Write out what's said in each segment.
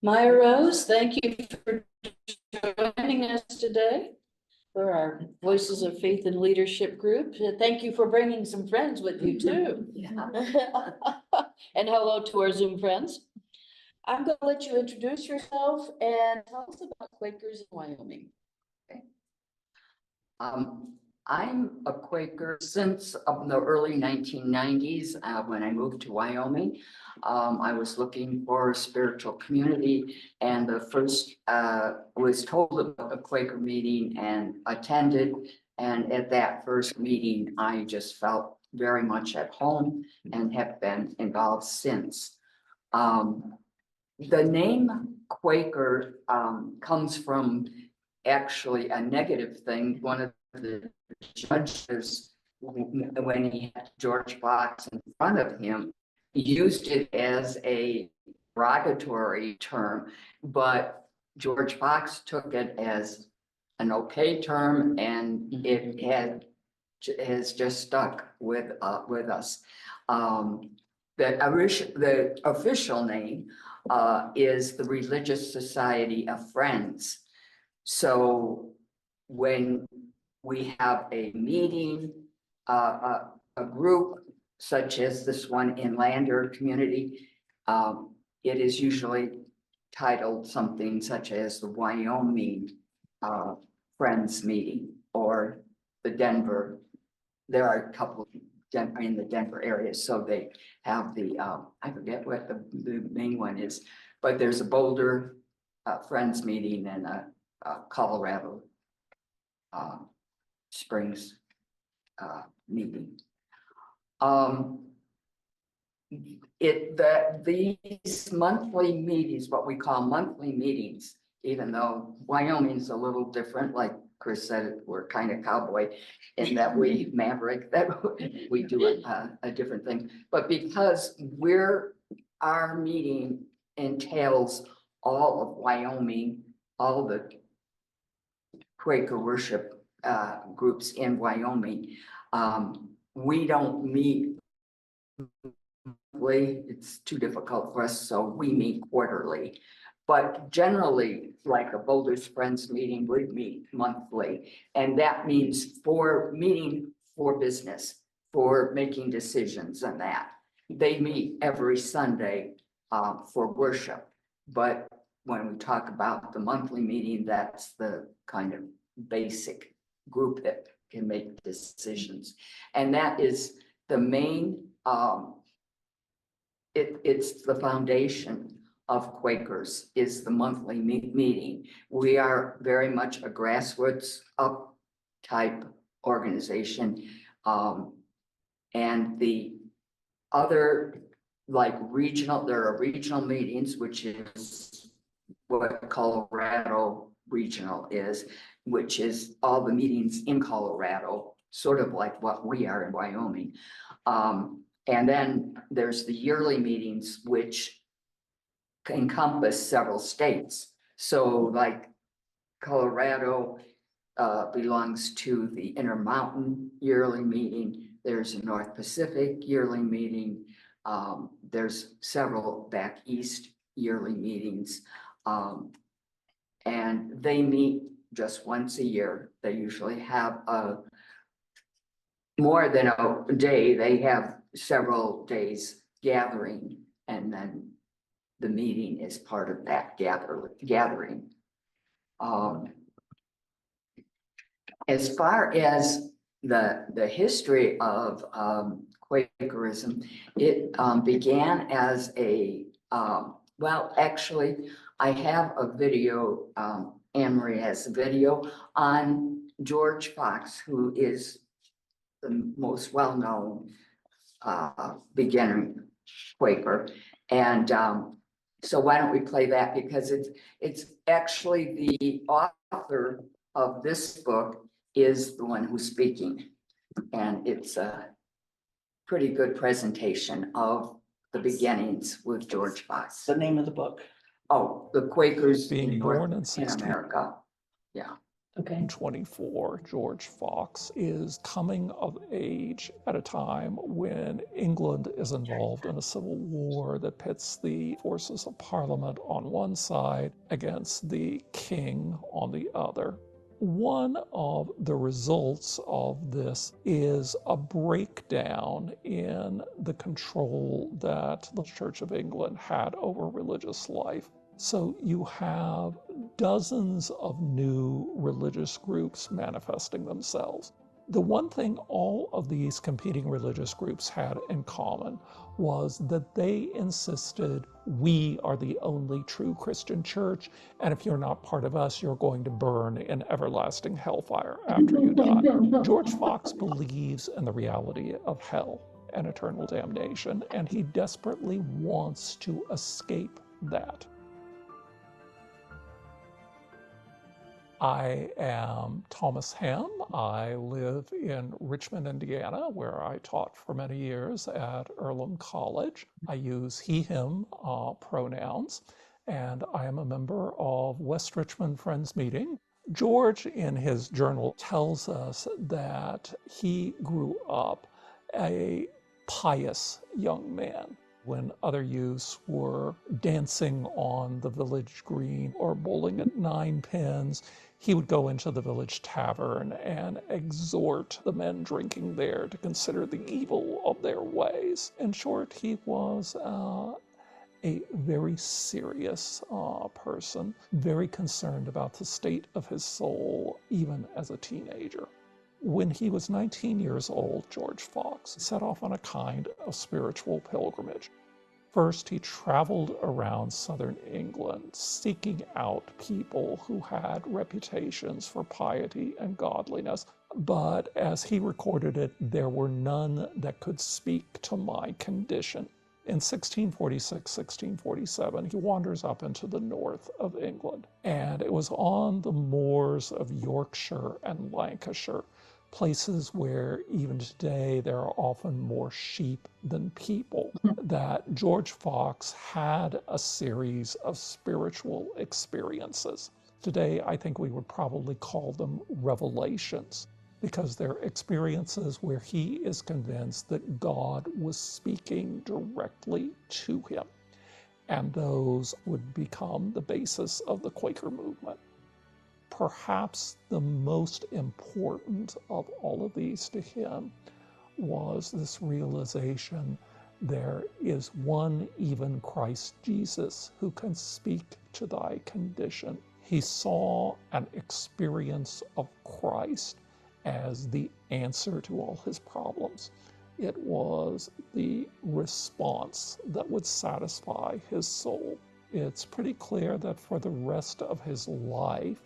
Maia Rose, thank you for joining us today for our Voices of Faith and Leadership group. Thank you for bringing some friends with you too. Yeah. And hello to our Zoom friends. I'm going to let you introduce yourself and tell us about Quakers in Wyoming. I'm a Quaker since the early 1990s when I moved to Wyoming. I was looking for a spiritual community, and the first was told about a Quaker meeting and attended. And at that first meeting, I just felt very much at home and have been involved since. The name Quaker comes from actually a negative thing. One of the judges, when he had George Fox in front of him, used it as a derogatory term, but George Fox took it as an okay term, and it has just stuck with us. The official name is the Religious Society of Friends. So when we have a meeting, a group such as this one in Lander community, it is usually titled something such as the Wyoming Friends Meeting or the Denver. There are a couple in the Denver area, so they have the, I forget what the main one is, but there's a Boulder Friends Meeting and a Colorado Springs meeting. These monthly meetings, what we call monthly meetings, even though Wyoming's a little different, like Chris said, we're kind of cowboy in that we maverick, that we do a different thing. But because our meeting entails all of Wyoming, all the Quaker worship groups in Wyoming, we don't meet. It's too difficult for us, so we meet quarterly. But generally, like a Boulder's Friends meeting, would meet monthly, and that means for meeting for business, for making decisions on that. They meet every Sunday for worship, but when we talk about the monthly meeting, that's the kind of basic group that can make decisions, and that is the main. It's the foundation of Quakers is the monthly meeting. We are very much a grassroots up type organization. And the other like regional, there are regional meetings, which is what Colorado regional is, which is all the meetings in Colorado, sort of like what we are in Wyoming. And then there's the yearly meetings, which encompass several states. So like Colorado belongs to the Intermountain yearly meeting. There's a North Pacific yearly meeting. There's several back east yearly meetings. And they meet just once a year. They usually have more than a day. They have several days gathering, and then the meeting is part of that gathering. As far as the history of Quakerism, it began as a, well, actually, I have a video, Anne-Marie has a video on George Fox, who is the most well-known beginner Quaker. And so why don't we play that, because it's actually the author of this book is the one who's speaking, and it's a pretty good presentation of the beginnings with George Fox. The name of the book? Oh, the Quakers Being in born in in 16. America. Yeah. Okay. In 24, George Fox is coming of age at a time when England is involved in a civil war that pits the forces of Parliament on one side against the king on the other. One of the results of this is a breakdown in the control that the Church of England had over religious life. So you have dozens of new religious groups manifesting themselves. The one thing all of these competing religious groups had in common was that they insisted we are the only true Christian church, and if you're not part of us, you're going to burn in everlasting hellfire after you die. George Fox believes in the reality of hell and eternal damnation, and he desperately wants to escape that. I am Thomas Ham. I live in Richmond, Indiana, where I taught for many years at Earlham College. I use he, him pronouns, and I am a member of West Richmond Friends Meeting. George, in his journal, tells us that he grew up a pious young man. When other youths were dancing on the village green or bowling at nine pins, he would go into the village tavern and exhort the men drinking there to consider the evil of their ways. In short, he was a very serious person, very concerned about the state of his soul, even as a teenager. When he was 19 years old, George Fox set off on a kind of spiritual pilgrimage. First, he traveled around southern England, seeking out people who had reputations for piety and godliness. But as he recorded it, there were none that could speak to my condition. In 1646, 1647, he wanders up into the north of England, and it was on the moors of Yorkshire and Lancashire, places where even today there are often more sheep than people, that George Fox had a series of spiritual experiences. Today, I think we would probably call them revelations, because they're experiences where he is convinced that God was speaking directly to him, and those would become the basis of the Quaker movement. Perhaps the most important of all of these to him was this realization: there is one, even Christ Jesus, who can speak to thy condition. He saw an experience of Christ as the answer to all his problems. It was the response that would satisfy his soul. It's pretty clear that for the rest of his life,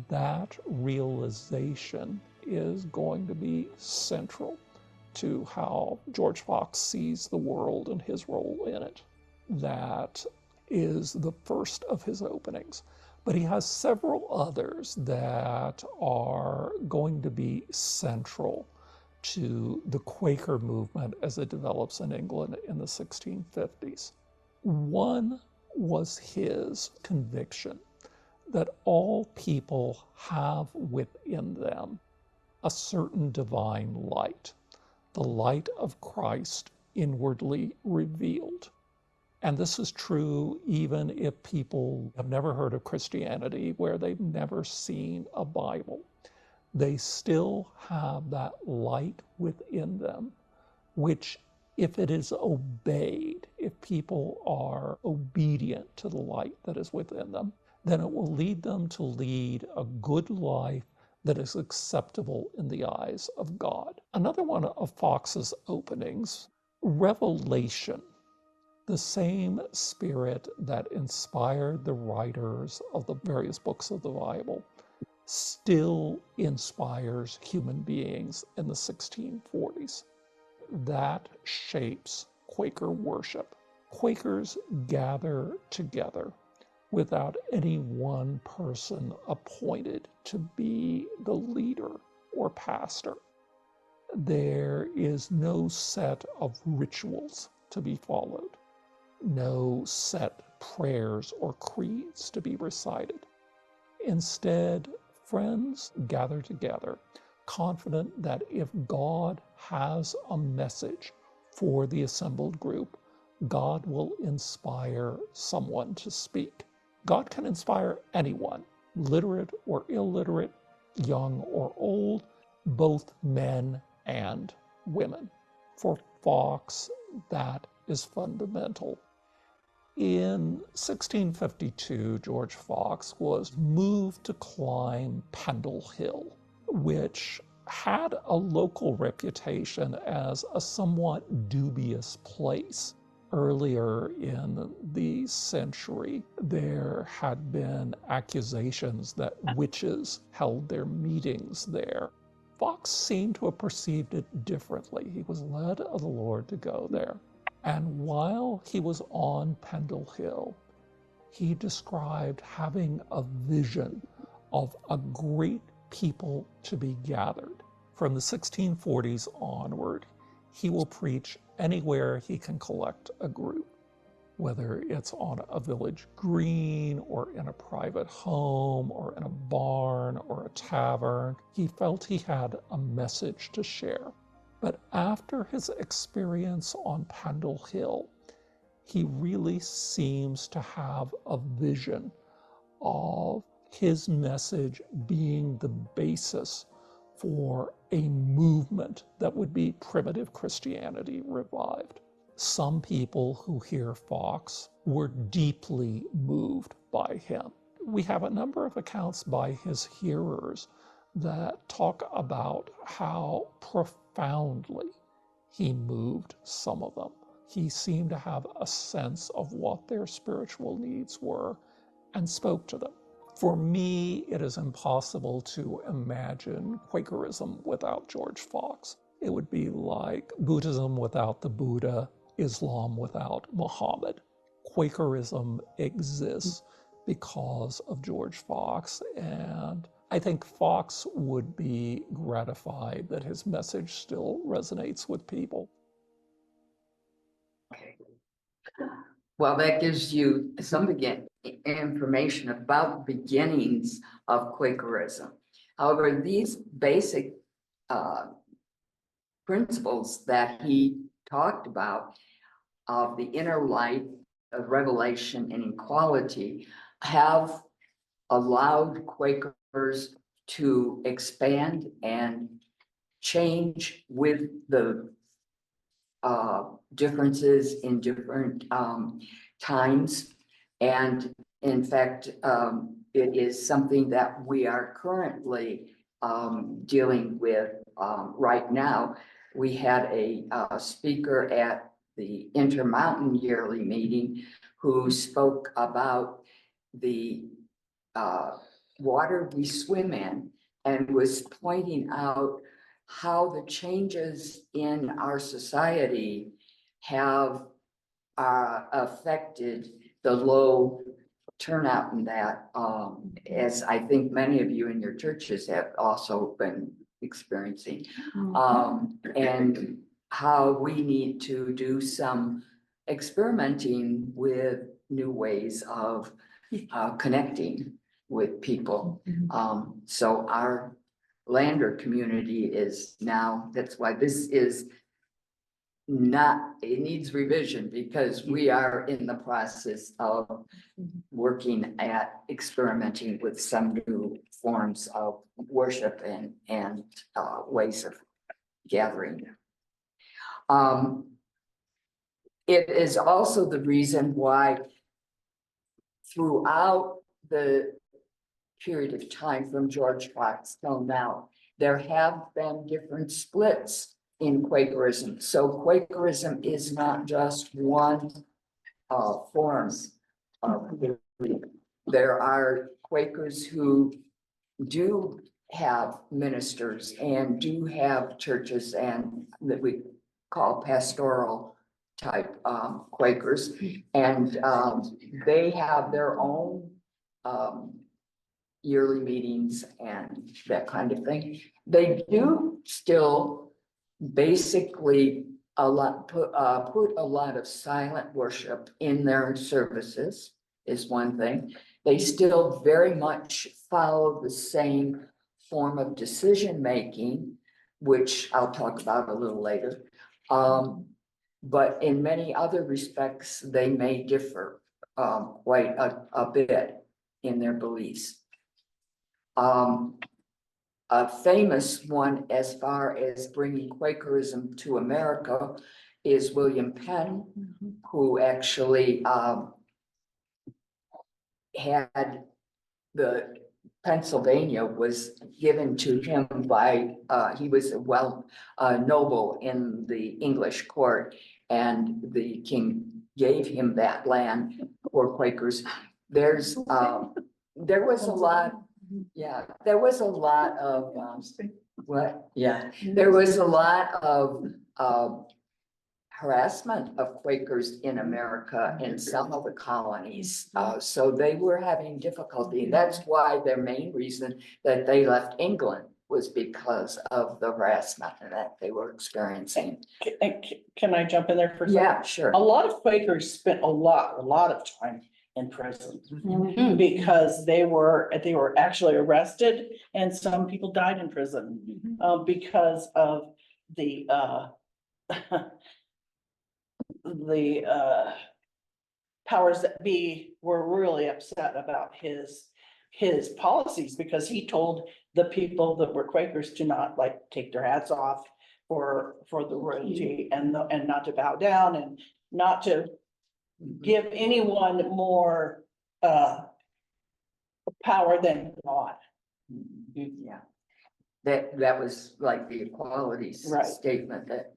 that realization is going to be central to how George Fox sees the world and his role in it. That is the first of his openings. But he has several others that are going to be central to the Quaker movement as it develops in England in the 1650s. One was his conviction that all people have within them a certain divine light, the light of Christ inwardly revealed. And this is true even if people have never heard of Christianity, where they've never seen a Bible. They still have that light within them, which, if it is obeyed, if people are obedient to the light that is within them, then it will lead them to lead a good life that is acceptable in the eyes of God. Another one of Fox's openings, revelation. The same spirit that inspired the writers of the various books of the Bible still inspires human beings in the 1640s. That shapes Quaker worship. Quakers gather together without any one person appointed to be the leader or pastor. There is no set of rituals to be followed, no set prayers or creeds to be recited. Instead, friends gather together, confident that if God has a message for the assembled group, God will inspire someone to speak. God can inspire anyone, literate or illiterate, young or old, both men and women. For Fox, that is fundamental. In 1652, George Fox was moved to climb Pendle Hill, which had a local reputation as a somewhat dubious place. Earlier in the century, there had been accusations that witches held their meetings there. Fox seemed to have perceived it differently. He was led of the Lord to go there. And while he was on Pendle Hill, he described having a vision of a great people to be gathered. From the 1640s onward, he will preach anywhere he can collect a group, whether it's on a village green or in a private home or in a barn or a tavern. He felt he had a message to share. But after his experience on Pendle Hill, he really seems to have a vision of his message being the basis for a movement that would be primitive Christianity revived. Some people who hear Fox were deeply moved by him. We have a number of accounts by his hearers that talk about how profoundly he moved some of them. He seemed to have a sense of what their spiritual needs were and spoke to them. For me, it is impossible to imagine Quakerism without George Fox. It would be like Buddhism without the Buddha, Islam without Muhammad. Quakerism exists because of George Fox, and I think Fox would be gratified that his message still resonates with people. Okay. Well, that gives you some information about the beginnings of Quakerism. However, these basic principles that he talked about of the inner light of revelation and equality have allowed Quakers to expand and change with the differences in different times. And in fact, it is something that we are currently dealing with right now. We had a speaker at the Intermountain Yearly Meeting who spoke about the water we swim in and was pointing out how the changes in our society have affected the low turnout in that, as I think many of you in your churches have also been experiencing, and how we need to do some experimenting with new ways of connecting with people. So our Lander community is now, that's why this is not, it needs revision because we are in the process of working at experimenting with some new forms of worship and ways of gathering. It is also the reason why throughout the period of time from George Fox till now, there have been different splits in Quakerism. So Quakerism is not just one form of belief. There are Quakers who do have ministers and do have churches and that we call pastoral type Quakers, and they have their own yearly meetings and that kind of thing. They do still basically put a lot of silent worship in their services is one thing. They still very much follow the same form of decision-making, which I'll talk about a little later. But in many other respects, they may differ quite a bit in their beliefs. A famous one as far as bringing Quakerism to America is William Penn, who actually had the Pennsylvania was given to him by, he was a noble in the English court, and the king gave him that land for Quakers. There was a lot, yeah, there was a lot of, what, yeah, there was a lot of harassment of Quakers in America in some of the colonies. So they were having difficulty. That's why their main reason that they left England was because of the harassment that they were experiencing. Can I jump in there for a second? Yeah, sure. A lot of Quakers spent a lot of time in prison because they were actually arrested, and some people died in prison because of the powers that be were really upset about his policies, because he told the people that were Quakers to not like take their hats off for the royalty, and not to bow down, and not to give anyone more power than God. Yeah. That was like the equality Right. statement that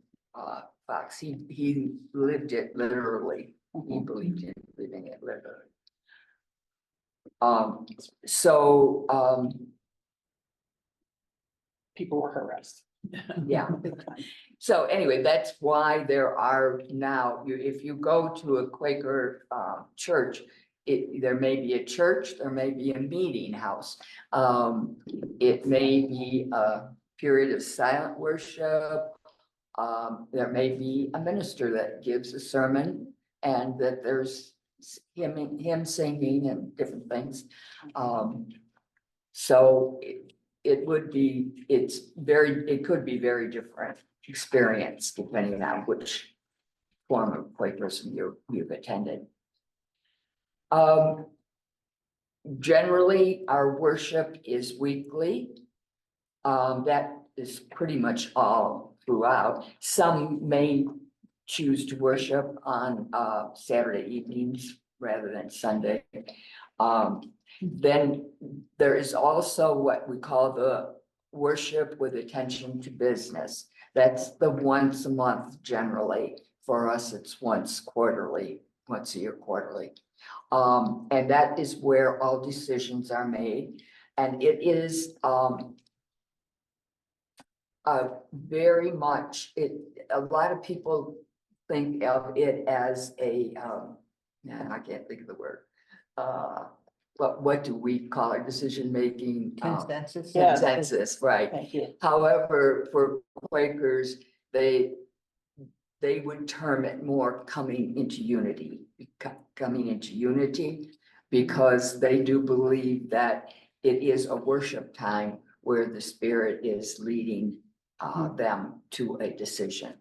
Fox, he lived it literally. He believed in living it literally. People were harassed. Yeah. So anyway, that's why there are now, if you go to a Quaker church, there may be a church, there may be a meeting house. It may be a period of silent worship. There may be a minister that gives a sermon, and that there's hymn singing and different things. So it could be very different experience depending on which form of Quakerism you've attended. Generally, our worship is weekly. That is pretty much all throughout. Some may choose to worship on Saturday evenings rather than Sunday. Then there is also what we call the worship with attention to business. That's the once a month generally. For us, it's once a year quarterly. And that is where all decisions are made. And it is very much, a lot of people think of it as I can't think of the word. What do we call it? Decision-making? Consensus. Yeah. Consensus, right. Thank you. However, for Quakers, they would term it more coming into unity, because they do believe that it is a worship time where the Spirit is leading them to a decision.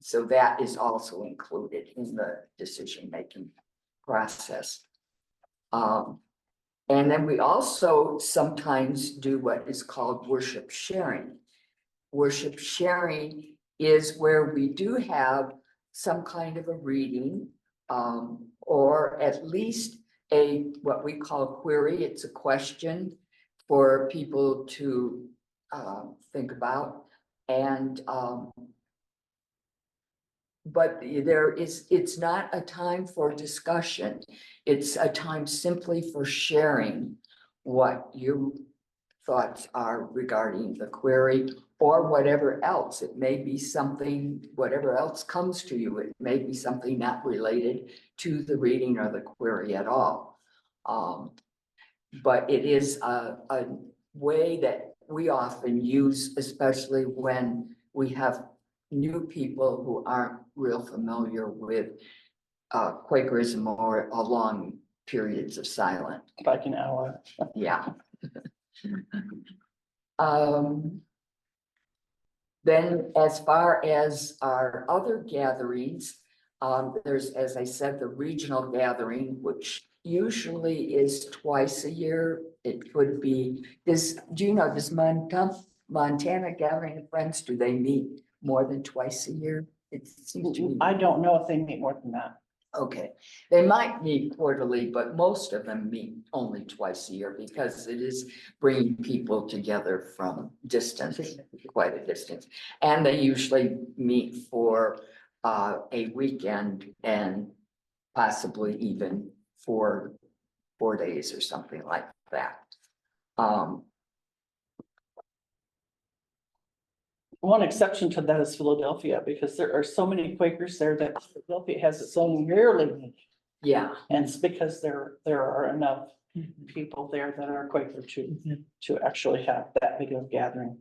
So that is also included in the decision-making process. And then we also sometimes do what is called worship sharing. Worship sharing is where we do have some kind of a reading, or at least what we call a query. It's a question for people to think about. And but it's not a time for discussion. It's a time simply for sharing what your thoughts are regarding the query, or whatever else. It may be something, whatever else comes to you. It may be something not related to the reading or the query at all. But it is a way that we often use, especially when we have new people who aren't real familiar with Quakerism or a long periods of silence. Like an hour. Yeah. Then as far as our other gatherings, there's, as I said, the regional gathering, which usually is twice a year. It could be, do you know, does Montana Gathering of Friends, do they meet more than twice a year? It seems to me. I don't know if they meet more than that. Okay, they might meet quarterly, but most of them meet only twice a year because it is bringing people together from distance, quite a distance. And they usually meet for a weekend and possibly even 4 days or something like that. One exception to that is Philadelphia, because there are so many Quakers there that Philadelphia has its own yearly meeting. Yeah, And it's because there are enough people there that are Quaker to actually have that big of a gathering.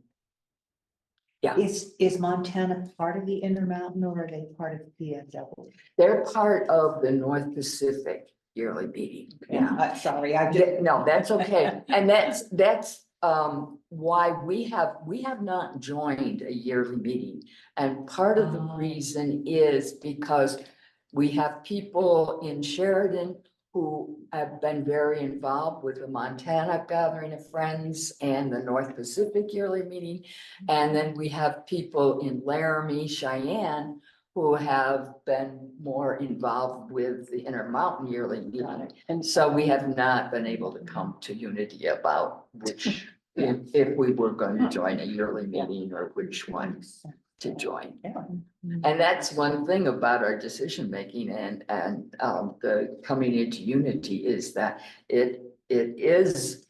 Is Montana part of the Intermountain or are they part of the PSW? they're part of the North Pacific yearly meeting. Yeah. Sorry, I did. No, that's okay. And that's why we have not joined a yearly meeting. And part of the reason is because we have people in Sheridan who have been very involved with the Montana Gathering of Friends and the North Pacific yearly meeting. And then we have people in Laramie, Cheyenne, who have been more involved with the Intermountain yearly meeting. And so we have not been able to come to unity about which, if we were going to join a yearly meeting or which ones to join. Yeah. And that's one thing about our decision making and the coming into unity is that it is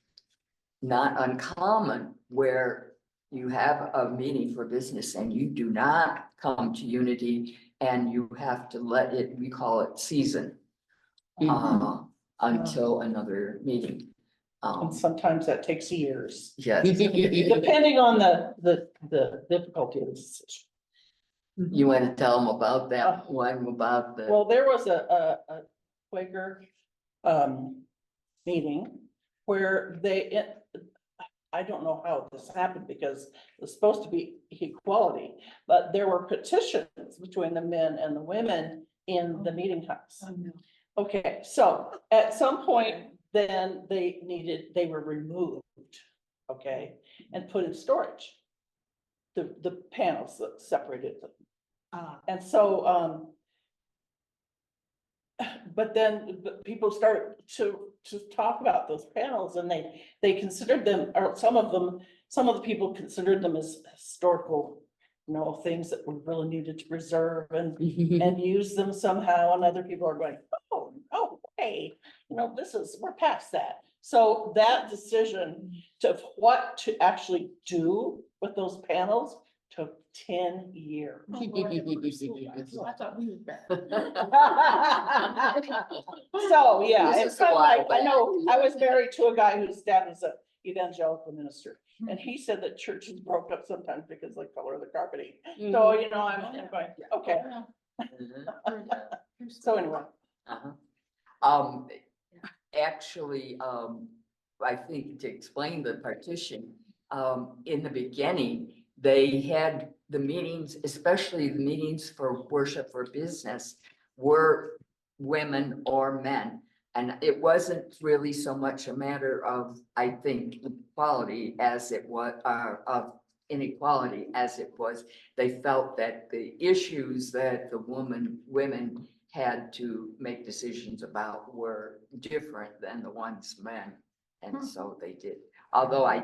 not uncommon where you have a meeting for business and you do not come to unity and you have to let it, we call it season until another meeting. And sometimes that takes years, Yes, depending on the difficulty of the decision. you want to tell them about that one about the. Well, there was a Quaker meeting where I don't know how this happened because it was supposed to be equality, but there were petitions between the men and the women in the meeting house. Okay, so at some point, then they were removed, okay, and put in storage. The panels that separated them. And so, but then people start to talk about those panels and they considered them, or some of the people considered them as historical, things that we really needed to preserve and use them somehow. And other people are going, oh, hey, we're past that. So that decision to what to actually do with those panels took 10 years. I thought we were back. So, yeah, This it's is kind of like, why- I know, I was married to a guy whose dad was an evangelical minister. And he said that churches broke up sometimes because of the color of the carpeting. So, I'm going, okay. So anyway. Actually, I think to explain the partition, in the beginning, they had the meetings, especially the meetings for worship for business, were women or men. And it wasn't really so much a matter of, I think, equality as it was, of inequality as it was. They felt that the issues that the women had to make decisions about were different than the ones men. And so they did, although I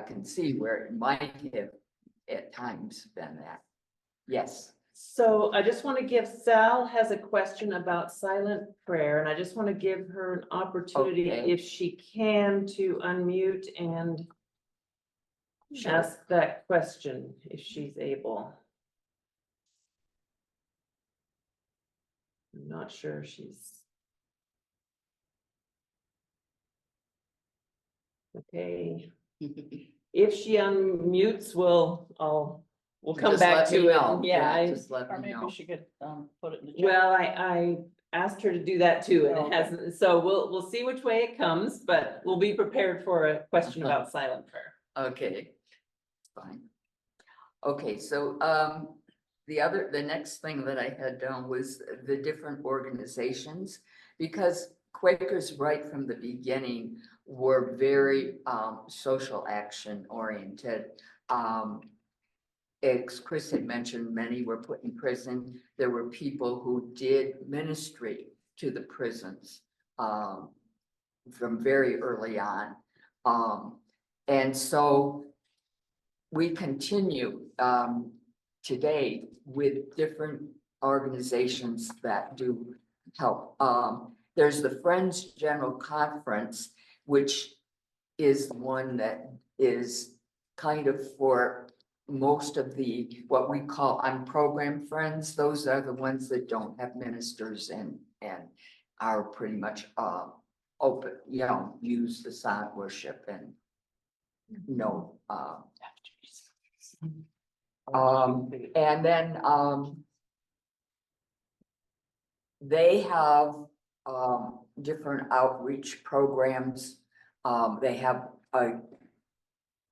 can see where it might have at times been that. Yes. So I just want to give, Sal has a question about silent prayer, and I just want to give her an opportunity, Okay. if she can, to unmute and Sure. ask that question, if she's able. I'm not sure she's. Okay, if she unmutes, I'll we'll come Just back let me to it. know. Yeah, Just let Or me maybe know. she could, put it in the chat. well, I asked her to do that too, and Oh, it okay. hasn't, so we'll see which way it comes, but we'll be prepared for a question Uh-huh. about silent prayer. Okay, fine. Okay, so, the next thing that I had done was the different organizations, because Quakers right from the beginning were very, social action oriented. As Chris had mentioned, many were put in prison. There were people who did ministry to the prisons, from very early on. And so we continue today with different organizations that do help. There's the Friends General Conference, which is one that is kind of for most of the, what we call unprogrammed friends. Those are the ones that don't have ministers and are pretty much open, use the song worship and and then, they have, different outreach programs. They have a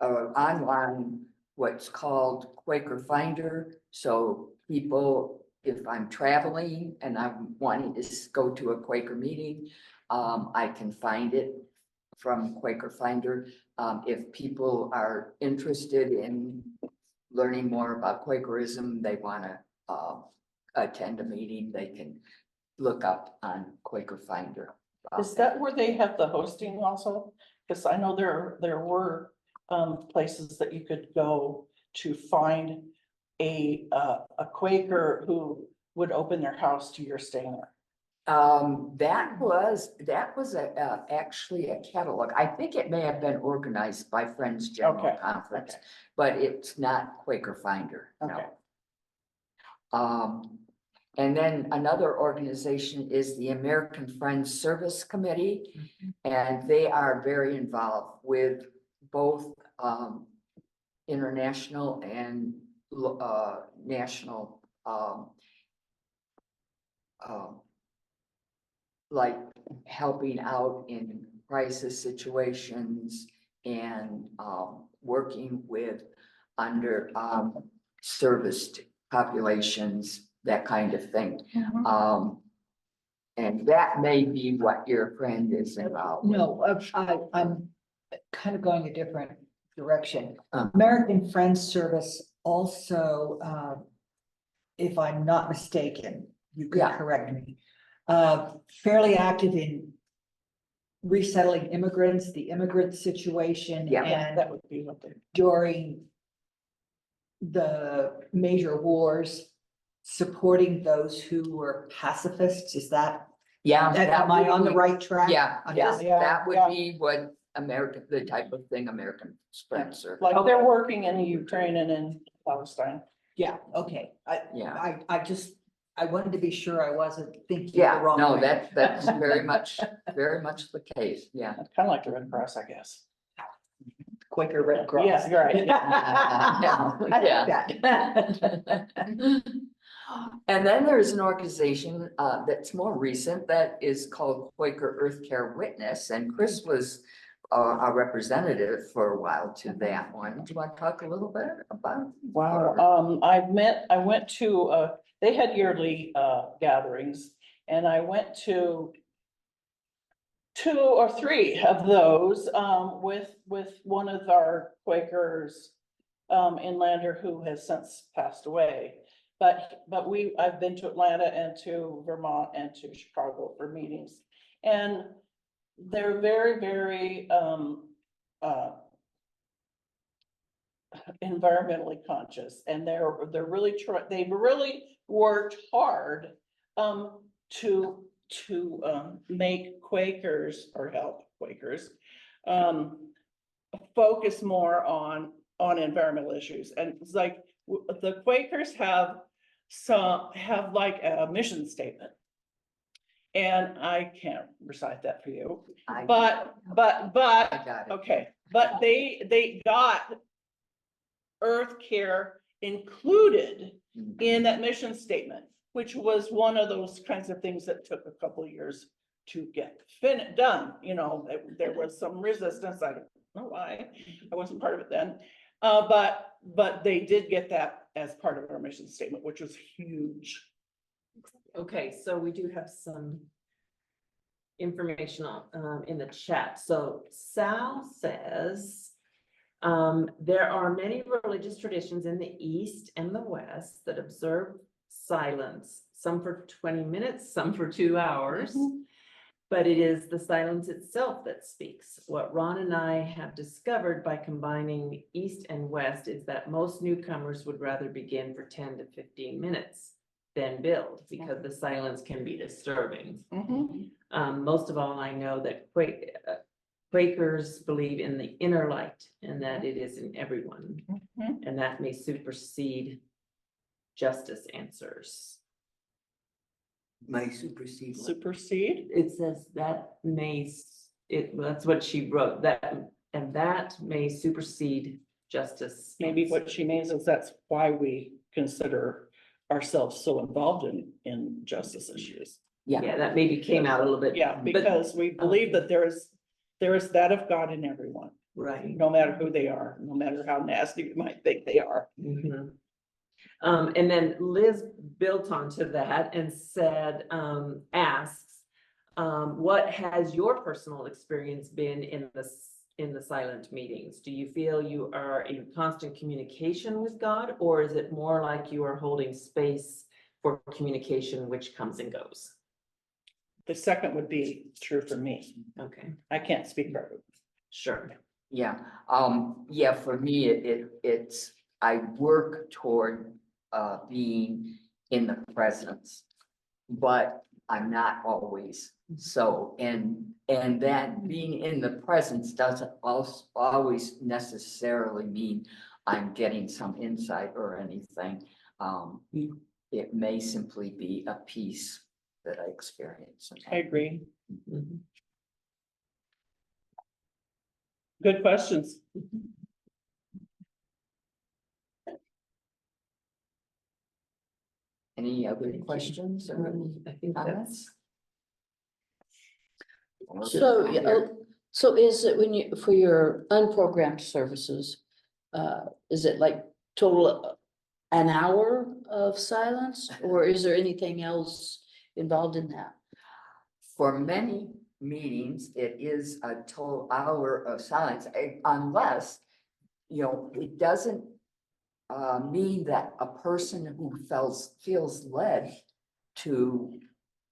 online, what's called Quaker Finder. So people, if I'm traveling and I'm wanting to go to a Quaker meeting, I can find it from Quaker Finder. If people are interested in learning more about Quakerism, they want to attend a meeting, they can look up on Quaker Finder. Is that where they have the hosting also? Because I know there were places that you could go to find a Quaker who would open their house to your staying there. That was actually a catalog. I think it may have been organized by Friends General Okay, Conference, okay. but it's not Quaker Finder, no. Okay. And then another organization is the American Friends Service Committee, and they are very involved with both international and national like helping out in crisis situations and working with under serviced populations, that kind of thing. And that may be what your friend is involved with. No, I'm kind of going a different direction. Uh. American Friends Service also, if I'm not mistaken, you can Yeah. correct me, fairly active in resettling immigrants, the immigrant situation. Yeah. And That would be what they. during the major wars, supporting those who were pacifists. Is that, Yeah. am I on the would be- right track? Yeah, On yeah, this? that would Yeah. be what the type of thing American Friends Service. Like they're working in the Ukraine and in Palestine. Yeah, okay. Yeah. I wanted to be sure I wasn't thinking the Yeah, wrong no, way. that's very much the case, yeah. Kind of like the Red Cross, I guess. Quaker Red Cross. Yeah, you're right. I like that. And then there's an organization that's more recent that is called Quaker Earth Care Witness, and Chris was a representative for a while to that one. Do you want to talk a little bit about it? Wow, I went to, they had yearly gatherings, and I went to 2 or 3 of those with one of our Quakers inlander who has since passed away. But I've been to Atlanta and to Vermont and to Chicago for meetings, and they're very, very environmentally conscious, and they've really worked hard to make Quakers, or help Quakers focus more on environmental issues. And it's like the Quakers have like a mission statement, and I can't recite that for you, but I got it. okay, but they got earth care included in that mission statement, which was one of those kinds of things that took a couple of years to get done. You know, there was some resistance. I don't know why. I wasn't part of it then. But they did get that as part of our mission statement, which was huge. Okay, so we do have some information in the chat. So Sal says, there are many religious traditions in the East and the West that observe silence, some for 20 minutes, some for 2 hours. But it is the silence itself that speaks. What Ron and I have discovered by combining East and West is that most newcomers would rather begin for 10 to 15 minutes than build, because the silence can be disturbing. Most of all, I know that Quakers believe in the inner light and that it is in everyone, and that may supersede justice answers. May supersede. Supersede. It says that that's what she wrote, and that may supersede justice. Maybe what she means is that's why we consider ourselves so involved in justice issues. Yeah, that maybe came out a little bit. Yeah, because we believe that there is that of God in everyone, Right. no matter who they are, no matter how nasty we might think they are. And then Liz built onto that and said, asks, what has your personal experience been in the silent meetings? Do you feel you are in constant communication with God, or is it more like you are holding space for communication which comes and goes? The second would be true for me. Okay, I can't speak for everyone. sure. Yeah, for me, it's, I work toward being in the presence, but I'm not always so. And that being in the presence doesn't always necessarily mean I'm getting some insight or anything. It may simply be a peace that I experience. I agree. Mhm. Good questions. Any other questions or I think comments? So, so is it when you, for your unprogrammed services, is it like total an hour of silence, or is there anything else involved in that? For many meetings, it is a total hour of silence, unless, it doesn't mean that a person who feels led to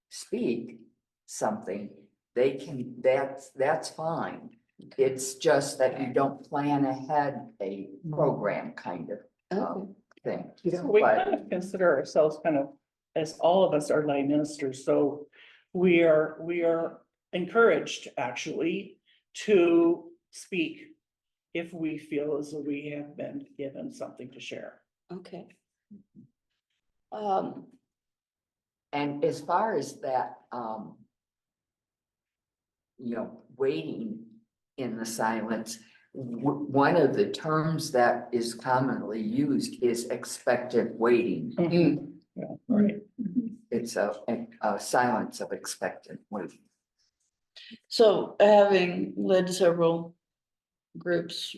speak something, they can, that's fine. It's just that you don't plan ahead a program kind of Okay. thing. So we But- kind of consider ourselves kind of, as all of us are lay ministers, so we are encouraged actually to speak if we feel as though we have been given something to share. Okay. And as far as that, waiting in the silence, one of the terms that is commonly used is expectant waiting. Yeah, right. It's a silence of expectant waiting. So having led several groups,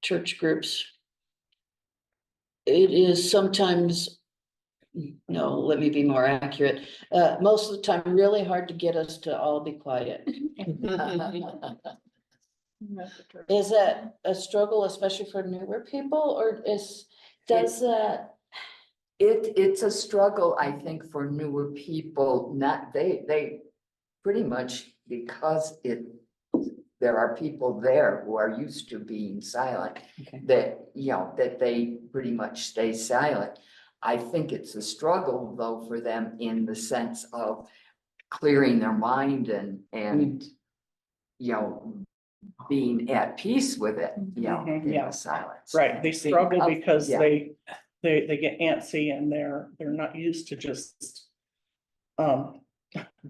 church groups, it is sometimes, no, let me be more accurate, most of the time really hard to get us to all be quiet. Is that a struggle, especially for newer people, or does that? It's a struggle, I think, for newer people, they pretty much, because there are people there who are used to being silent, Okay. that they pretty much stay silent. I think it's a struggle though for them in the sense of clearing their mind and being at peace with it, in Yeah. the silence. Right, they struggle because Yeah. they get antsy and they're not used to just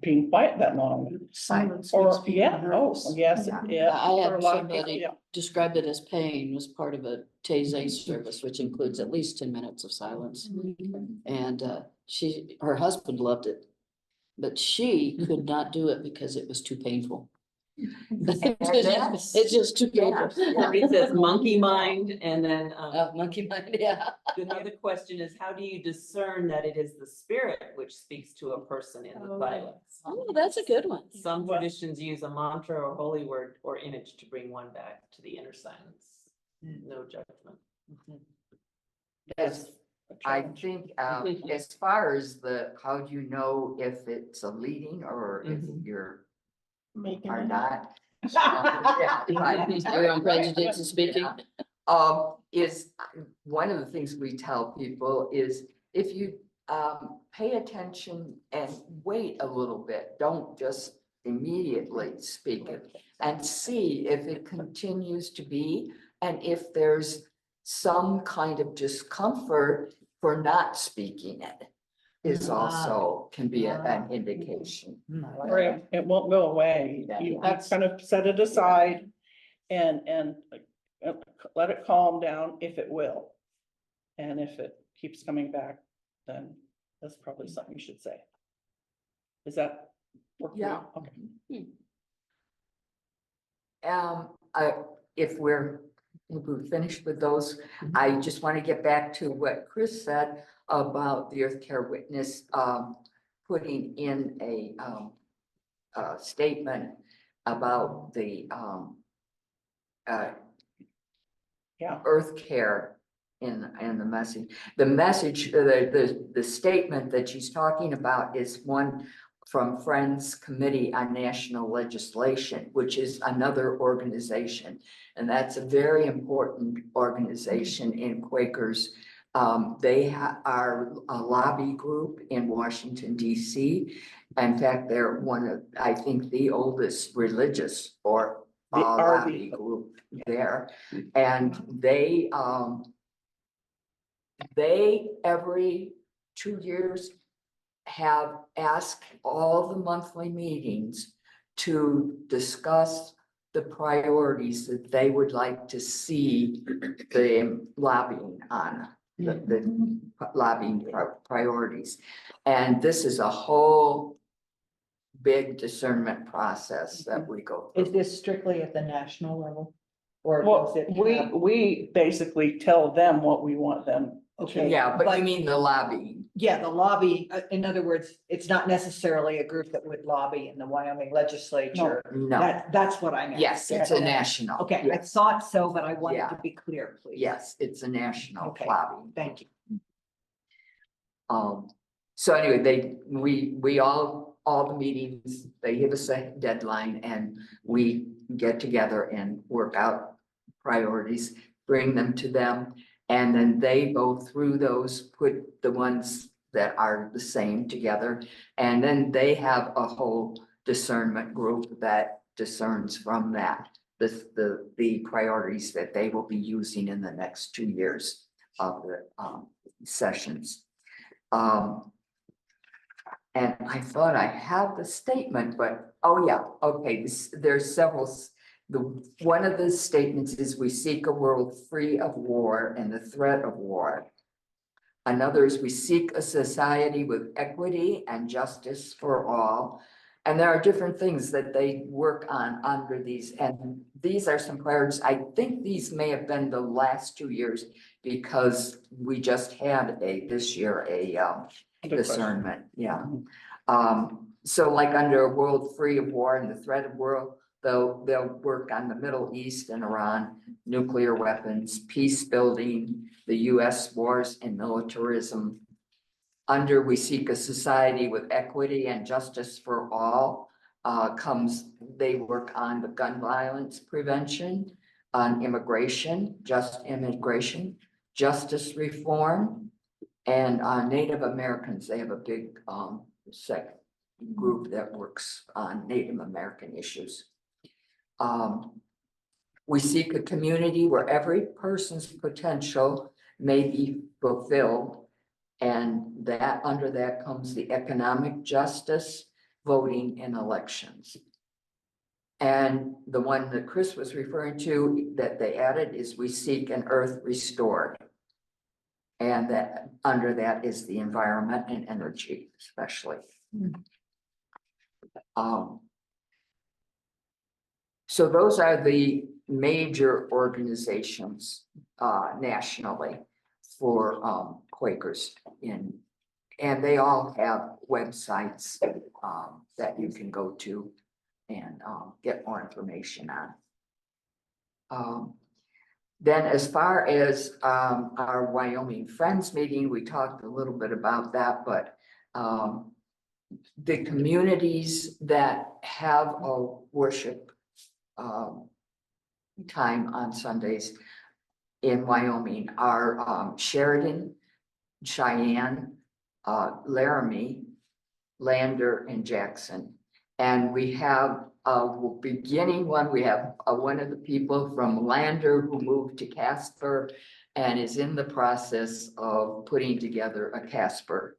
being quiet that long. Silence. Or, makes people yeah, oh, nervous. yes, Yeah. yeah. I for a had lot of people, somebody yeah. describe it as pain was part of a Taizé service, which includes at least 10 minutes of silence. And her husband loved it, but she could not do it because it was too painful. That's- It's just too painful. Somebody says monkey mind, and then, Monkey mind, yeah. another question is, how do you discern that it is the spirit which speaks to a person in the silence? Oh, that's a good one. Some traditions use a mantra or holy word or image to bring one back to the inner silence. No judgment. As I think, as far as how do you know if it's a leading or if you're Making are it. not? Yeah, right. Your own prejudice is speaking. Is one of the things we tell people is if you pay attention and wait a little bit, don't just immediately speak it and see if it continues to be, and if there's some kind of discomfort for not speaking it is also can be an indication. Or it won't go away. You kind of set it aside and let it calm down if it will. And if it keeps coming back, then that's probably something you should say. Is that work for you? Yeah. Okay. If we're finished with those, I just want to get back to what Chris said about the Earth Care Witness, putting in a statement about the Yeah. Earth Care in the message. The message, the statement that she's talking about is one from Friends Committee on National Legislation, which is another organization. And that's a very important organization in Quakers. They are a lobby group in Washington, D.C. In fact, they're one of, I think, the oldest religious or The lobby RV. group there. And they every 2 years have asked all the monthly meetings to discuss the priorities that they would like to see the lobbying on, the lobbying priorities. And this is a whole big discernment process that we go Is through. this strictly at the national level? Or Well, does it? we basically tell them what we want them. Okay. Yeah, but but- you mean the lobbying? Yeah, the lobby, in other words, it's not necessarily a group that would lobby in the Wyoming legislature. No, That's what I meant. yes, it's a national. Okay, I Yes. thought so, but I wanted Yeah. to be clear, please. Yes, it's a national Okay. lobbying. Thank you. So anyway, we all the meetings, they give us a deadline and we get together and work out priorities, bring them to them. And then they go through those, put the ones that are the same together. And then they have a whole discernment group that discerns from that, the priorities that they will be using in the next 2 years of the sessions. And I thought I had the statement, but, oh yeah, okay, there's several. One of the statements is we seek a world free of war and the threat of war. Another is we seek a society with equity and justice for all. And there are different things that they work on under these, and these are some priorities. I think these may have been the last 2 years because we just had this year discernment, yeah. So like under a world free of war and the threat of war, they'll work on the Middle East and Iran, nuclear weapons, peace building, the US wars and militarism. Under we seek a society with equity and justice for all, they work on the gun violence prevention, on immigration, just immigration, justice reform, and on Native Americans. They have a big group that works on Native American issues. We seek a community where every person's potential may be fulfilled. And that under that comes the economic justice voting in elections. And the one that Chris was referring to that they added is we seek an earth restored. And that under that is the environment and energy especially. So those are the major organizations nationally for Quakers and they all have websites that you can go to and get more information on. Then as far as our Wyoming Friends meeting, we talked a little bit about that, but the communities that have a worship time on Sundays in Wyoming are Sheridan, Cheyenne, Laramie, Lander, and Jackson. And we have a beginning one, we have one of the people from Lander who moved to Casper and is in the process of putting together a Casper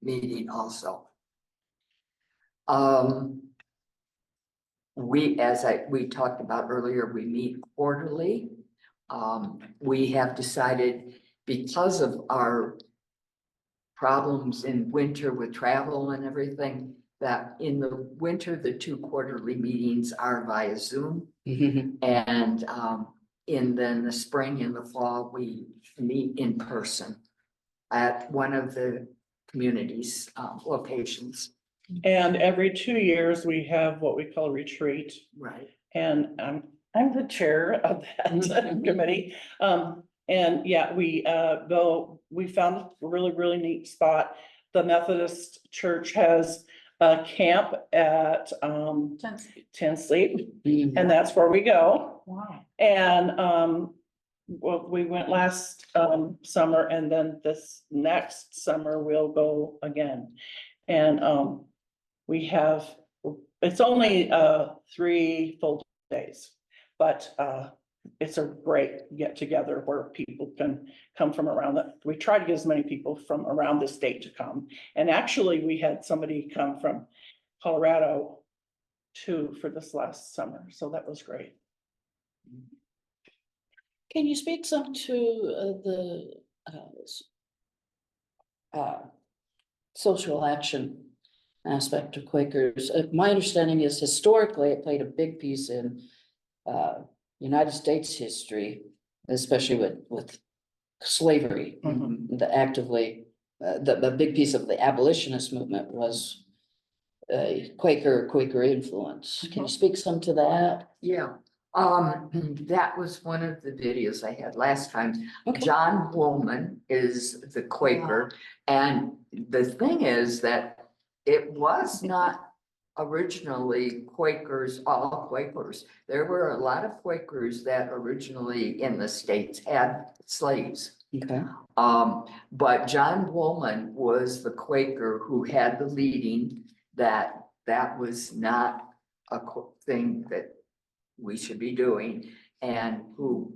meeting also. We talked about earlier, we meet quarterly. We have decided because of our problems in winter with travel and everything, that in the winter, the 2 quarterly meetings are via Zoom. And then the spring and the fall, we meet in person at one of the communities' locations. And every 2 years, we have what we call a retreat. Right. And I'm the chair of that committee. And yeah, we found a really, really neat spot. The Methodist Church has a camp at 10 Sleep, and that's where we go. Wow. And well, we went last summer, and then this next summer we'll go again. And we have, it's only 3 full days, but it's a great get together where people can come from around we try to get as many people from around the state to come. And actually we had somebody come from Colorado too for this last summer. So that was great. Can you speak some to the social action aspect of Quakers? My understanding is historically it played a big piece in United States history, especially with slavery. The actively, the big piece of the abolitionist movement was Quaker influence. Can you speak some to that? Yeah, that was one of the videos I had last time. Okay. John Woolman is the Quaker, and the thing is that it was not originally Quakers, all Quakers. There were a lot of Quakers that originally in the States had slaves. Okay. But John Woolman was the Quaker who had the leading that was not a thing that we should be doing, and who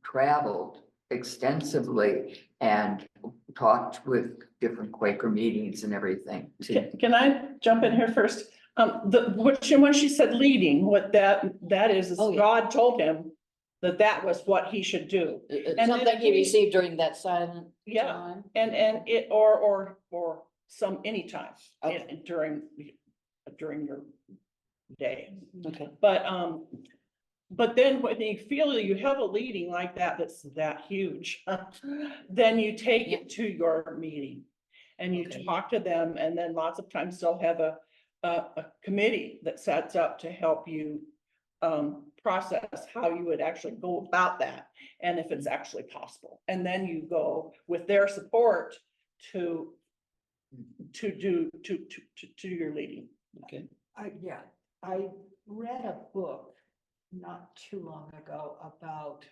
traveled extensively and talked with different Quaker meetings and everything. Can I jump in here first? When she said leading, what that is Oh, yeah. God told him that was what he should do. And Something then he received during that silent Yeah. time. And it, or anytime Okay. during your day. Okay. But then when you feel you have a leading like that's that huge, then you take it to your meeting and you Okay. talk to them, and then lots of times they'll have a committee that sets up to help you process how you would actually go about that and if it's actually possible. And then you go with their support to do your leading. Okay. I read a book not too long ago about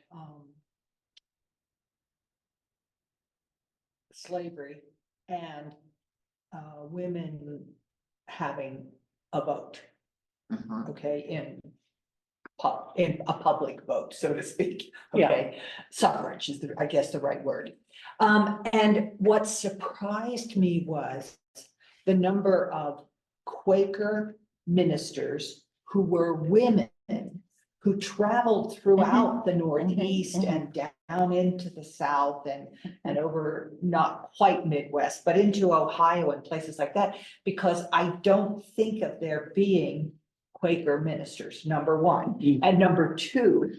slavery and women having a vote, okay, in a public vote, so to speak. Okay, suffrage is I guess the right word. And what surprised me was the number of Quaker ministers who were women who traveled throughout the Northeast and down into the South and over, not quite Midwest, but into Ohio and places like that, because I don't think of there being Quaker ministers, number one. And number two,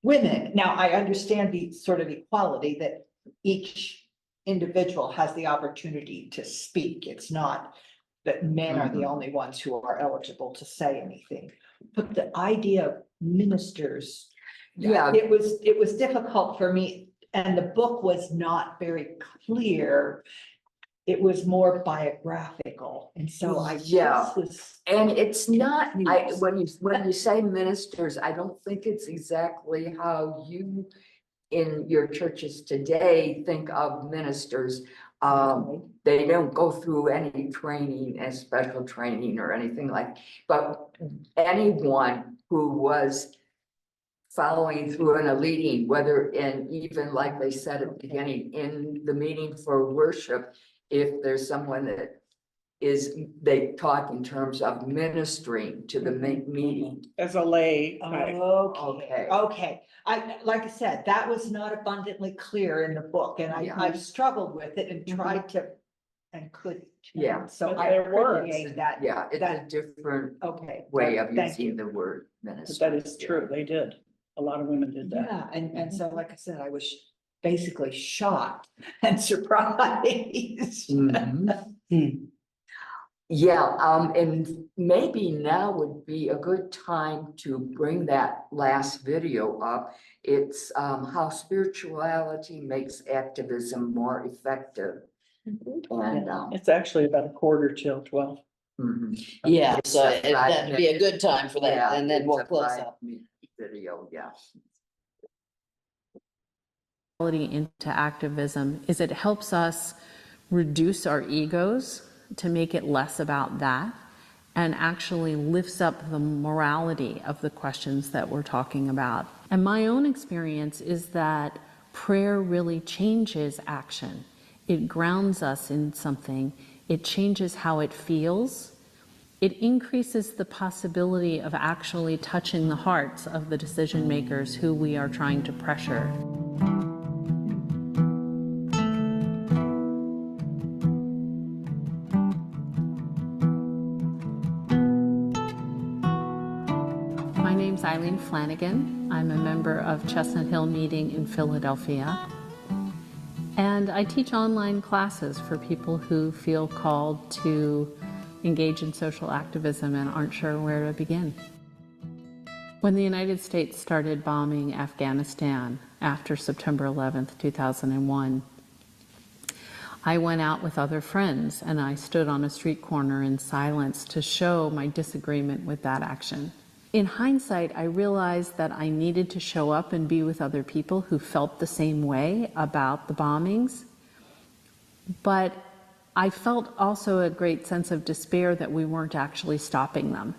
women. Now, I understand the sort of equality that each individual has the opportunity to speak. It's not that men are the only ones who are eligible to say anything. But the idea of ministers, Yeah. it was difficult for me, and the book was not very clear. It was more biographical, and so I Yeah. just was. And it's not, Yes. when you say ministers, I don't think it's exactly how you in your churches today think of ministers. They don't go through any training and special training or anything like, but anyone who was following through and a leading, whether in, even like they said at the beginning, in the meeting for worship, if there's someone that is, they talk in terms of ministering to the meeting. As a lay type. Okay. Like I said, that was not abundantly clear in the book, and Yeah. I've struggled with it and tried to, and couldn't. Yeah. So But I there were. appreciate that. Yeah, it's a different Okay. way of Thank you. using the word But minister. that is true, they did. A lot of women did that. Yeah, and so, like I said, I was basically shocked and surprised. Mhm. Yeah, and maybe now would be a good time to bring that last video up. It's how spirituality makes activism more effective. And It's actually about 11:45 till 12. mhm. Yeah, It's so a that'd be a good time for that, Yeah, and then it's we'll a close up. 5-minute Video, yeah. Into activism is it helps us reduce our egos to make it less about that, and actually lifts up the morality of the questions that we're talking about. And my own experience is that prayer really changes action. It grounds us in something. It changes how it feels. It increases the possibility of actually touching the hearts of the decision makers who we are trying to pressure. My name's Eileen Flanagan. I'm a member of Chestnut Hill Meeting in Philadelphia. And I teach online classes for people who feel called to engage in social activism and aren't sure where to begin. When the United States started bombing Afghanistan after September 11th, 2001, I went out with other friends and I stood on a street corner in silence to show my disagreement with that action. In hindsight, I realized that I needed to show up and be with other people who felt the same way about the bombings. But I felt also a great sense of despair that we weren't actually stopping them.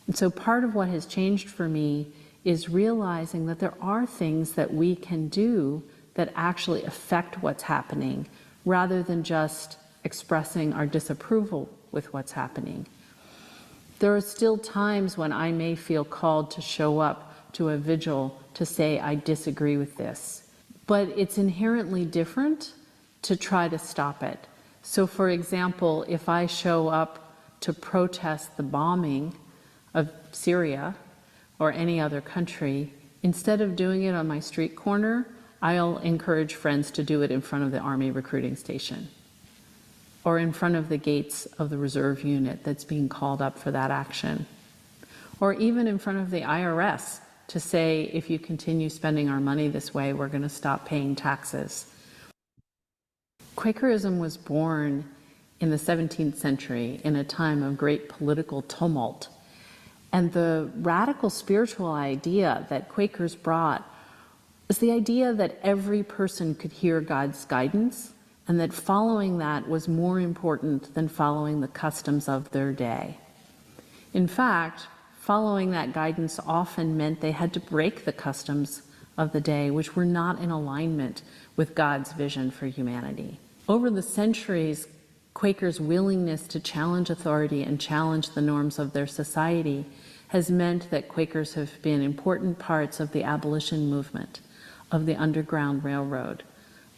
And so part of what has changed for me is realizing that there are things that we can do that actually affect what's happening, rather than just expressing our disapproval with what's happening. There are still times when I may feel called to show up to a vigil to say I disagree with this, but it's inherently different to try to stop it. So for example, if I show up to protest the bombing of Syria or any other country, instead of doing it on my street corner, I'll encourage friends to do it in front of the Army recruiting station, or in front of the gates of the reserve unit that's being called up for that action, or even in front of the IRS to say, if you continue spending our money this way, we're going to stop paying taxes. Quakerism was born in the 17th century in a time of great political tumult. And the radical spiritual idea that Quakers brought was the idea that every person could hear God's guidance, and that following that was more important than following the customs of their day. In fact, following that guidance often meant they had to break the customs of the day, which were not in alignment with God's vision for humanity. Over the centuries, Quakers' willingness to challenge authority and challenge the norms of their society has meant that Quakers have been important parts of the abolition movement, of the Underground Railroad,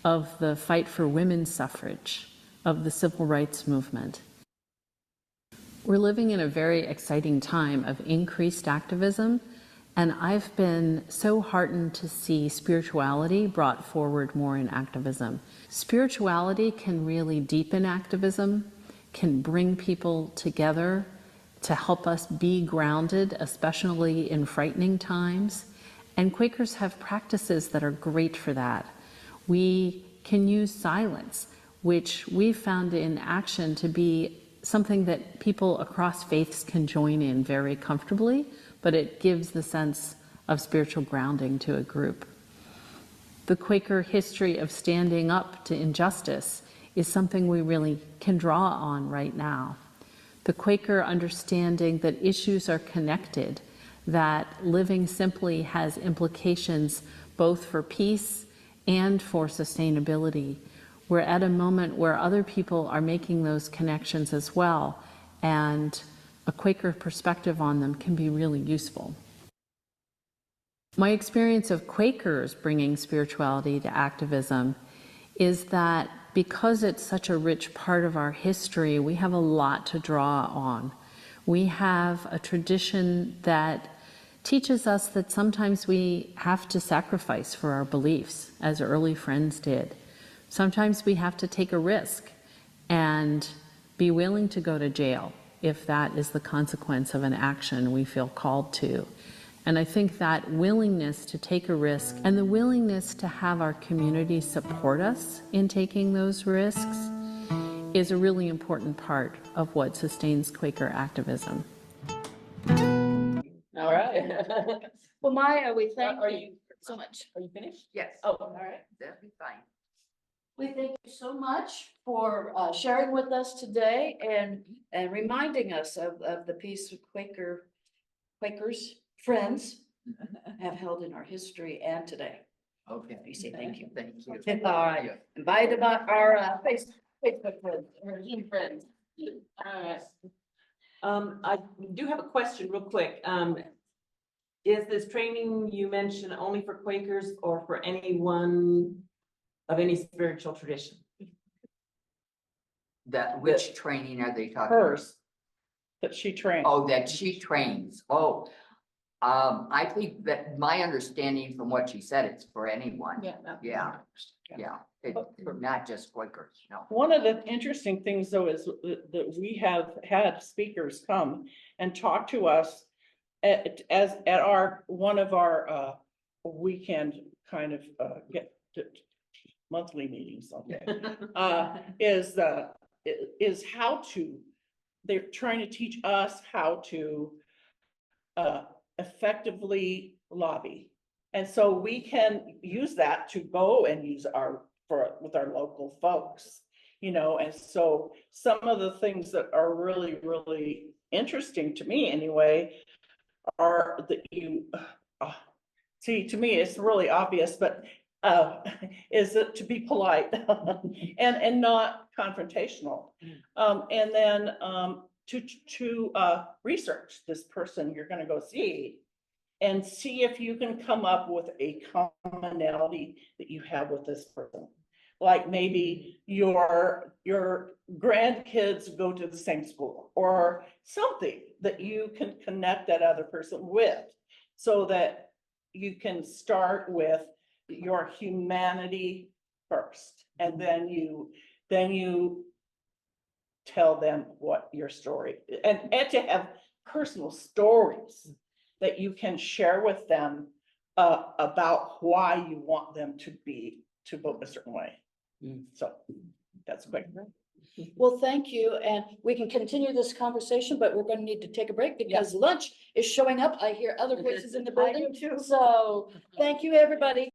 of the fight for women's suffrage, of the civil rights movement. We're living in a very exciting time of increased activism, and I've been so heartened to see spirituality brought forward more in activism. Spirituality can really deepen activism, can bring people together to help us be grounded, especially in frightening times. And Quakers have practices that are great for that. We can use silence, which we found in action to be something that people across faiths can join in very comfortably, but it gives the sense of spiritual grounding to a group. The Quaker history of standing up to injustice is something we really can draw on right now. The Quaker understanding that issues are connected, that living simply has implications both for peace and for sustainability. We're at a moment where other people are making those connections as well, and a Quaker perspective on them can be really useful. My experience of Quakers bringing spirituality to activism is that because it's such a rich part of our history, we have a lot to draw on. We have a tradition that teaches us that sometimes we have to sacrifice for our beliefs, as early Friends did. Sometimes we have to take a risk and be willing to go to jail if that is the consequence of an action we feel called to. And I think that willingness to take a risk and the willingness to have our community support us in taking those risks is a really important part of what sustains Quaker activism. All right. Well, Maya, we thank Are you you- so much. Are you finished? Yes. Oh, all right. That'd be fine. We thank you so much for sharing with us today and reminding us of the peace of Quakers, friends have held in our history and today. Okay. We say thank you. Thank you. All right. Invite about our Facebook friends, or Zoom friends. All right. I do have a question real quick. Is this training you mentioned only for Quakers or for anyone of any spiritual tradition? Which training are they talking about? Hers. That she trained. Oh, that she trains. Oh, I think that my understanding from what she said, it's for anyone. Yeah. Not just Quakers, no. One of the interesting things though is that we have had speakers come and talk to us at one of our weekend kind of get monthly meetings, okay, is how to, they're trying to teach us how to effectively lobby. And so we can use that to go and use with our local folks, you know, and so some of the things that are really, really interesting to me anyway, are that you, see, to me, it's really obvious, but is it to be polite and not confrontational. And then to research this person you're gonna go see and see if you can come up with a commonality that you have with this person. Like maybe your grandkids go to the same school or something that you can connect that other person with, so that you can start with your humanity first, and then you tell them what your story, and to have personal stories that you can share with them about why you want them to vote a certain way. So that's quick. Well, thank you. And we can continue this conversation, but we're going to need to take a break because lunch is showing up. I hear other voices in the building. So thank you, everybody.